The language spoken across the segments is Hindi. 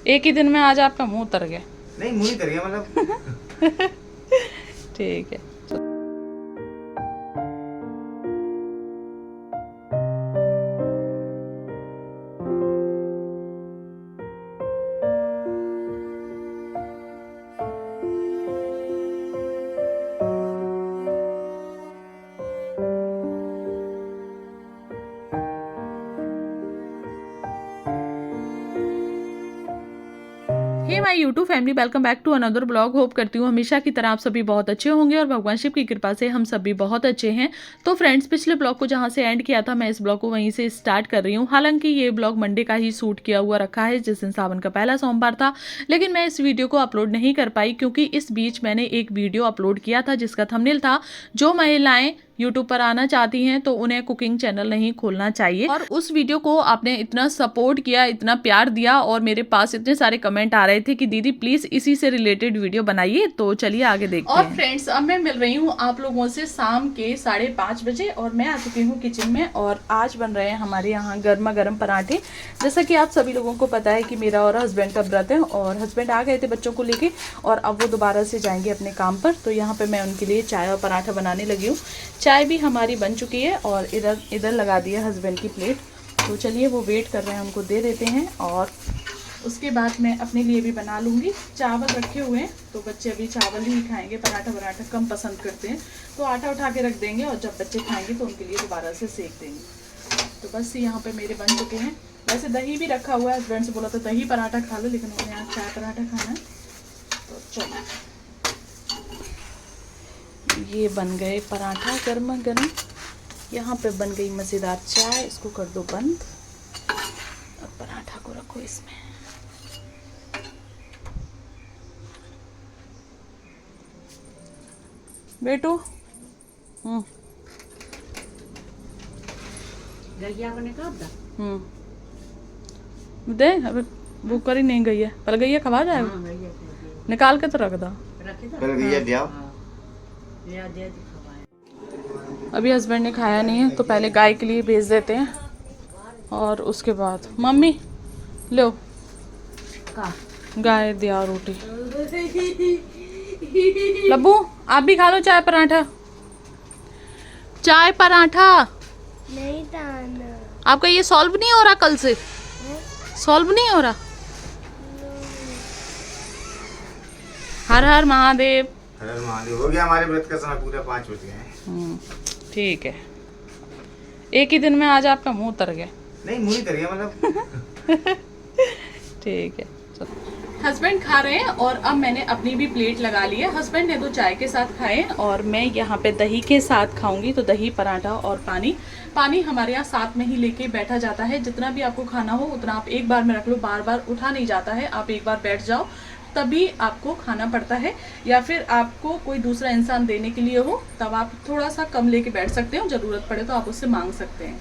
एक ही दिन में आज आपका मुंह उतर गया। नहीं, मुंह ही उतर गया मतलब। ठीक है। Hey my YouTube family, welcome back to another blog. Hope करती हूँ हमेशा की तरह आप सभी बहुत अच्छे होंगे और भगवान शिव की कृपा से हम सभी बहुत अच्छे हैं। तो फ्रेंड्स, पिछले ब्लॉग को जहाँ से एंड किया था मैं इस ब्लॉग को वहीं से स्टार्ट कर रही हूँ। हालांकि ये ब्लॉग मंडे का ही शूट किया हुआ रखा है, जिस दिन सावन का पहला सोमवार था, लेकिन मैं इस वीडियो को अपलोड नहीं कर पाई क्योंकि इस बीच मैंने एक वीडियो अपलोड किया था जिसका थंबनेल था जो महिलाएं यूट्यूब पर आना चाहती हैं तो उन्हें कुकिंग चैनल नहीं खोलना चाहिए। और उस वीडियो को आपने इतना सपोर्ट किया, इतना प्यार दिया और मेरे पास इतने सारे कमेंट आ रहे थे कि दीदी प्लीज इसी से रिलेटेड वीडियो बनाइए। तो चलिए आगे देखते हैं। और फ्रेंड्स, अब मैं मिल रही हूँ आप लोगों से शाम के 5:30 बजे और मैं आ चुकी हूँ किचन में। और आज बन रहे हैं हमारे यहाँ गर्मा गर्म पराठे। जैसा कि आप सभी लोगों को पता है कि मेरा और हस्बैंड का व्रत है और हस्बैंड आ गए थे बच्चों को लेके और अब वो दोबारा से जाएंगे अपने काम पर। तो यहाँ पे मैं उनके लिए चाय और पराठा बनाने लगी हूँ। चाय भी हमारी बन चुकी है और इधर लगा दिया हस्बैंड की प्लेट। तो चलिए वो वेट कर रहे हैं, उनको दे देते हैं और उसके बाद मैं अपने लिए भी बना लूँगी। चावल रखे हुए हैं तो बच्चे अभी चावल ही खाएंगे, पराठा कम पसंद करते हैं। तो आटा उठा के रख देंगे और जब बच्चे खाएंगे तो उनके लिए दोबारा से सेक देंगे। तो बस यहाँ पे मेरे बन चुके हैं। वैसे दही भी रखा हुआ है, हस्बैंड से बोला था दही पराठा खा लो, लेकिन उन्हें आज चाय पराठा खाना है। तो चलो, ये बन गए पराठा गर्मा गर्म। यहाँ पे बन गई मज़ेदार चाय, इसको कर दो बंद और पराठा को रखो इसमें। बेटू दे, अभी भूख करी नहीं गई है, पर गई है खवा जाएगा। निकाल के तो रख दो। अभी हस्बैंड ने खाया नहीं है तो पहले गाय के लिए भेज देते हैं और उसके बाद मम्मी लो गाय दिया रोटी। लब्बू आप भी खा लो चाय पराठा। चाय पराठा नहीं खाना। आपका ये सॉल्व नहीं हो रहा, कल से सॉल्व नहीं हो रहा। हर हर महादेव। हर हर महादेव। हो गया हमारे व्रत का समय पूरा, 5 बज गए हैं। ठीक है, एक ही दिन में आज आपका मुंह उतर गया। नहीं, मुंह ही उतर गया मतलब। ठीक है। हस्बैंड खा रहे हैं और अब मैंने अपनी भी प्लेट लगा ली है। हस्बैंड ने तो चाय के साथ खाए और मैं यहाँ पे दही के साथ खाऊंगी। तो दही पराठा और पानी हमारे यहाँ साथ में ही लेके बैठा जाता है। जितना भी आपको खाना हो उतना आप एक बार में रख लो, बार बार उठा नहीं जाता है। आप एक बार बैठ जाओ तभी आपको खाना पड़ता है, या फिर आपको कोई दूसरा इंसान देने के लिए हो तब आप थोड़ा सा कम लेके बैठ सकते हो, ज़रूरत पड़े तो आप उससे मांग सकते हैं।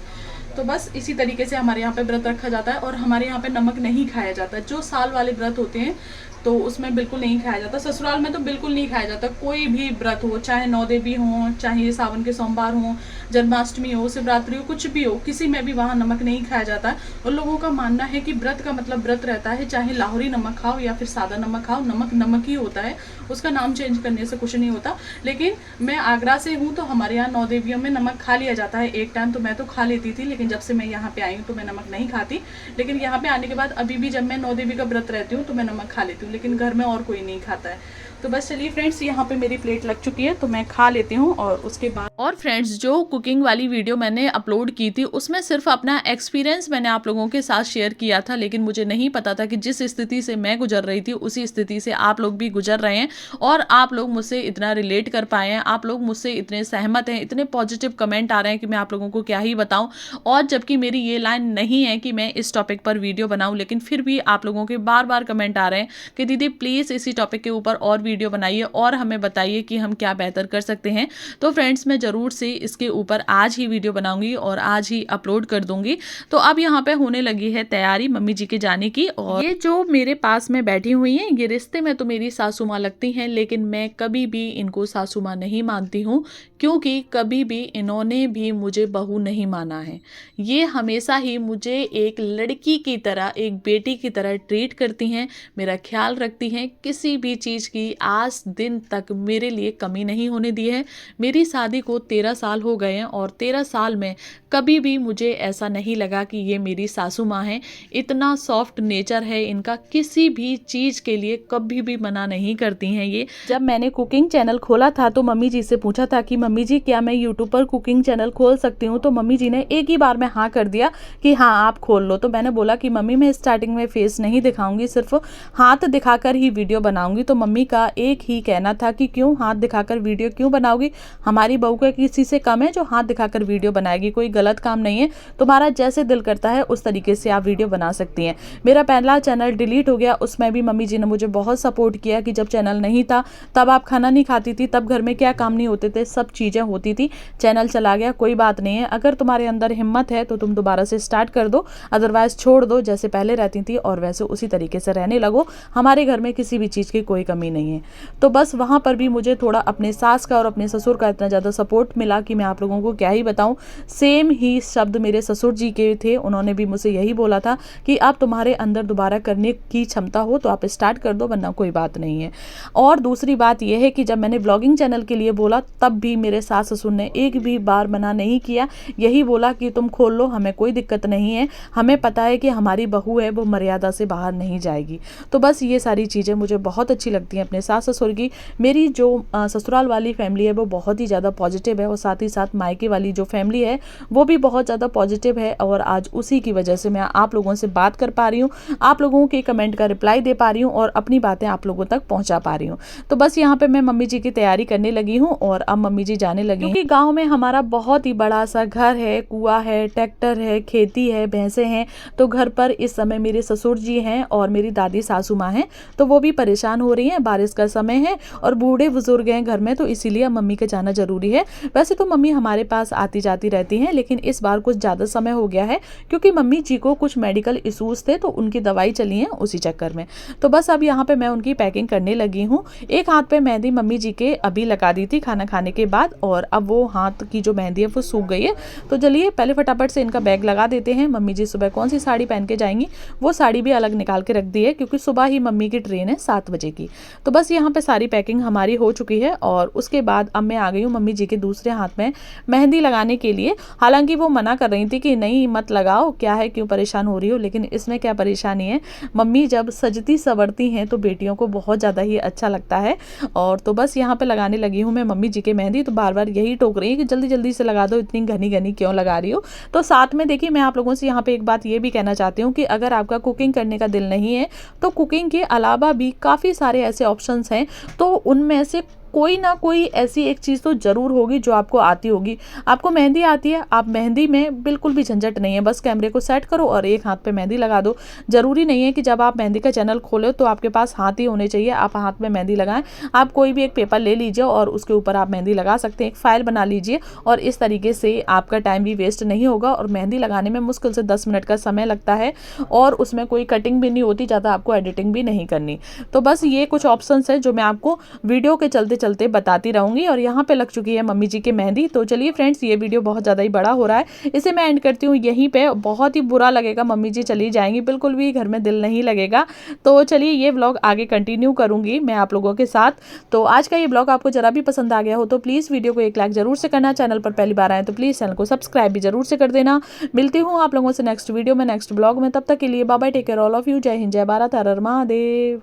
तो बस इसी तरीके से हमारे यहाँ पे व्रत रखा जाता है और हमारे यहाँ पे नमक नहीं खाया जाता। जो साल वाले व्रत होते हैं तो उसमें बिल्कुल नहीं खाया जाता। ससुराल में तो बिल्कुल नहीं खाया जाता। कोई भी व्रत हो, चाहे 9 देवी हो, चाहे सावन के सोमवार हो, जन्माष्टमी हो, शिवरात्रि हो, कुछ भी हो, किसी में भी वहाँ नमक नहीं खाया जाता। और लोगों का मानना है कि व्रत का मतलब व्रत रहता है, चाहे लाहौरी नमक खाओ या फिर सादा नमक खाओ, नमक नमक ही होता है, उसका नाम चेंज करने से कुछ नहीं होता। लेकिन मैं आगरा से हूँ तो हमारे यहाँ 9 देवियों में नमक खा लिया जाता है एक टाइम। तो मैं तो खा लेती थी, लेकिन जब से मैं यहाँ पे आई हूँ तो मैं नमक नहीं खाती। लेकिन यहाँ पे आने के बाद अभी भी जब मैं 9 देवी का व्रत रहती हूँ तो मैं नमक खा लेती हूँ, लेकिन घर में और कोई नहीं खाता है। तो बस चलिए फ्रेंड्स, यहाँ पे मेरी प्लेट लग चुकी है तो मैं खा लेती हूँ और उसके बाद। और फ्रेंड्स, जो कुकिंग वाली वीडियो मैंने अपलोड की थी उसमें सिर्फ अपना एक्सपीरियंस मैंने आप लोगों के साथ शेयर किया था, लेकिन मुझे नहीं पता था कि जिस स्थिति से मैं गुजर रही थी उसी स्थिति से आप लोग भी गुजर रहे हैं और आप लोग मुझसे इतना रिलेट कर पाए हैं, आप लोग मुझसे इतने सहमत हैं, इतने पॉजिटिव कमेंट आ रहे हैं कि मैं आप लोगों को क्या ही बताऊं। और जबकि मेरी ये लाइन नहीं है कि मैं इस टॉपिक पर वीडियो बनाऊं, लेकिन फिर भी आप लोगों के बार बार कमेंट आ रहे हैं कि दीदी प्लीज़ इसी टॉपिक के ऊपर और वीडियो बनाइए और हमें बताइए कि हम क्या बेहतर कर सकते हैं। तो फ्रेंड्स मैं ज़रूर से इसके ऊपर आज ही वीडियो बनाऊंगी और आज ही अपलोड कर दूंगी। तो अब यहाँ पे होने लगी है तैयारी मम्मी जी के जाने की। और ये जो मेरे पास में बैठी हुई हैं, ये रिश्ते में तो मेरी सासू माँ लगती हैं, लेकिन मैं कभी भी इनको सासू माँ नहीं मानती हूँ, क्योंकि कभी भी इन्होंने भी मुझे बहू नहीं माना है। ये हमेशा ही मुझे एक लड़की की तरह, एक बेटी की तरह ट्रीट करती हैं, मेरा ख्याल रखती हैं, किसी भी चीज़ की आज दिन तक मेरे लिए कमी नहीं होने दी है। मेरी शादी को 13 साल हो गए हैं और 13 साल में कभी भी मुझे ऐसा नहीं लगा कि ये मेरी सासू माँ है। इतना सॉफ्ट नेचर है इनका, किसी भी चीज़ के लिए कभी भी मना नहीं करती हैं ये। जब मैंने कुकिंग चैनल खोला था तो मम्मी जी से पूछा था कि मम्मी जी क्या मैं यूट्यूब पर कुकिंग चैनल खोल सकती हूँ, तो मम्मी जी ने एक ही बार में हाँ कर दिया कि हाँ आप खोल लो। तो मैंने बोला कि मम्मी मैं स्टार्टिंग में फेस नहीं दिखाऊंगी, सिर्फ हाथ दिखाकर ही वीडियो बनाऊंगी। तो मम्मी का एक ही कहना था कि क्यों हाथ दिखाकर वीडियो क्यों बनाओगी, हमारी बहू का किसी से कम है जो हाथ दिखाकर वीडियो बनाएगी, कोई गलत काम नहीं है, तुम्हारा जैसे दिल करता है उस तरीके से आप वीडियो बना सकती हैं। मेरा पहला चैनल डिलीट हो गया, उसमें भी मम्मी जी ने मुझे बहुत सपोर्ट किया कि जब चैनल नहीं था तब आप खाना नहीं खाती थी, तब घर में क्या काम नहीं होते थे, सब चीज़ें होती थी। चैनल चला गया, कोई बात नहीं है, अगर तुम्हारे अंदर हिम्मत है तो तुम दोबारा से स्टार्ट कर दो, अदरवाइज छोड़ दो, जैसे पहले रहती थी और वैसे उसी तरीके से रहने लगो, हमारे घर में किसी भी चीज़ की कोई कमी नहीं है। तो बस वहाँ पर भी मुझे थोड़ा अपने सास का और अपने ससुर का इतना ज़्यादा सपोर्ट मिला कि मैं आप लोगों को क्या ही बताऊँ। सेम ही शब्द मेरे ससुर जी के थे, उन्होंने भी मुझसे यही बोला था कि अब तुम्हारे अंदर दोबारा करने की क्षमता हो तो आप स्टार्ट कर दो, वरना कोई बात नहीं है। और दूसरी बात यह है कि जब मैंने व्लॉगिंग चैनल के लिए बोला तब भी मेरे सास ससुर ने एक भी बार मना नहीं किया, यही बोला कि तुम खोल लो, हमें कोई दिक्कत नहीं है, हमें पता है कि हमारी बहू है वो मर्यादा से बाहर नहीं जाएगी। तो बस ये सारी चीज़ें मुझे बहुत अच्छी लगती हैं अपने सास ससुर की। मेरी जो ससुराल वाली फैमिली है वो बहुत ही ज़्यादा पॉजिटिव है और साथ ही साथ मायके वाली जो फैमिली है वो भी बहुत ज़्यादा पॉजिटिव है। और आज उसी की वजह से मैं आप लोगों से बात कर पा रही हूँ, आप लोगों के कमेंट का रिप्लाई दे पा रही हूँ और अपनी बातें आप लोगों तक पहुँचा पा रही हूँ। तो बस यहाँ पे मैं मम्मी जी की तैयारी करने लगी हूँ और अब मम्मी जी जाने लगी, क्योंकि गाँव में हमारा बहुत ही बड़ा सा घर है, कुआं है, ट्रैक्टर है, खेती है, भैंसे हैं। तो घर पर इस समय मेरे ससुर जी हैं और मेरी दादी सासू माँ हैं, तो वो भी परेशान हो रही हैं, बारिश का समय है और बूढ़े बुजुर्ग हैं घर में, तो इसीलिए मम्मी के जाना जरूरी है। वैसे तो मम्मी हमारे पास आती जाती रहती हैं, लेकिन इस बार कुछ ज़्यादा समय हो गया है क्योंकि मम्मी जी को कुछ मेडिकल इशूज़ थे, तो उनकी दवाई चली है उसी चक्कर में। तो बस अब यहाँ पे मैं उनकी पैकिंग करने लगी हूँ। एक हाथ पे मेहंदी मम्मी जी के अभी लगा दी थी खाना खाने के बाद, और अब वो हाथ की जो मेहंदी है वो सूख गई है। तो चलिए पहले फटाफट से इनका बैग लगा देते हैं। मम्मी जी सुबह कौन सी साड़ी पहन के जाएंगी वो साड़ी भी अलग निकाल के रख दी है, क्योंकि सुबह ही मम्मी की ट्रेन है 7 बजे की। तो बस यहाँ पे सारी पैकिंग हमारी हो चुकी है और उसके बाद अब मैं आ गई हूँ मम्मी जी के दूसरे हाथ में मेहंदी लगाने के लिए। हालांकि वो मना कर रही थी कि नहीं मत लगाओ, क्या है क्यों परेशान हो रही हो, लेकिन इसमें क्या परेशानी है, मम्मी जब सजती सवरती हैं तो बेटियों को बहुत ज़्यादा ही अच्छा लगता है। और तो बस यहाँ पे लगाने लगी हूँ मैं मम्मी जी के मेहंदी। तो बार बार यही टोक रही है कि जल्दी जल्दी से लगा दो, इतनी घनी घनी क्यों लगा रही हो। तो साथ में देखिए मैं आप लोगों से यहाँ पे एक बात ये भी कहना चाहती हूँ कि अगर आपका कुकिंग करने का दिल नहीं है तो कुकिंग के अलावा भी काफ़ी सारे ऐसे ऑप्शंस हैं, तो उनमें से कोई ना कोई ऐसी एक चीज़ तो ज़रूर होगी जो आपको आती होगी। आपको मेहंदी आती है, आप मेहंदी में बिल्कुल भी झंझट नहीं है, बस कैमरे को सेट करो और एक हाथ पे मेहंदी लगा दो। ज़रूरी नहीं है कि जब आप मेहंदी का चैनल खोलो तो आपके पास हाथ ही होने चाहिए, आप हाथ में मेहंदी लगाएं। आप कोई भी एक पेपर ले लीजिए और उसके ऊपर आप मेहंदी लगा सकते हैं, एक फाइल बना लीजिए और इस तरीके से आपका टाइम भी वेस्ट नहीं होगा। और मेहंदी लगाने में मुश्किल से 10 मिनट का समय लगता है और उसमें कोई कटिंग भी नहीं होती, ज़्यादा आपको एडिटिंग भी नहीं करनी। तो बस ये कुछ ऑप्शंस है जो मैं आपको वीडियो के चलते चलते बताती रहूंगी। और यहाँ पे लग चुकी है मम्मी जी की मेहंदी। तो चलिए फ्रेंड्स, ये वीडियो बहुत ज़्यादा ही बड़ा हो रहा है, इसे मैं एंड करती हूँ यहीं पे। बहुत ही बुरा लगेगा, मम्मी जी चली जाएंगी, बिल्कुल भी घर में दिल नहीं लगेगा। तो चलिए ये व्लॉग आगे कंटिन्यू करूंगी मैं आप लोगों के साथ। तो आज का ये व्लॉग आपको जरा भी पसंद आ गया हो तो प्लीज़ वीडियो को एक लाइक जरूर से करना, चैनल पर पहली बार आए तो प्लीज़ चैनल को सब्सक्राइब भी जरूर से कर देना। मिलती हूँ आप लोगों से नेक्स्ट वीडियो में, नेक्स्ट व्लॉग में। तब तक के लिए bye bye, take care all of you. जय हिंद, जय भारत, हर हर महादेव।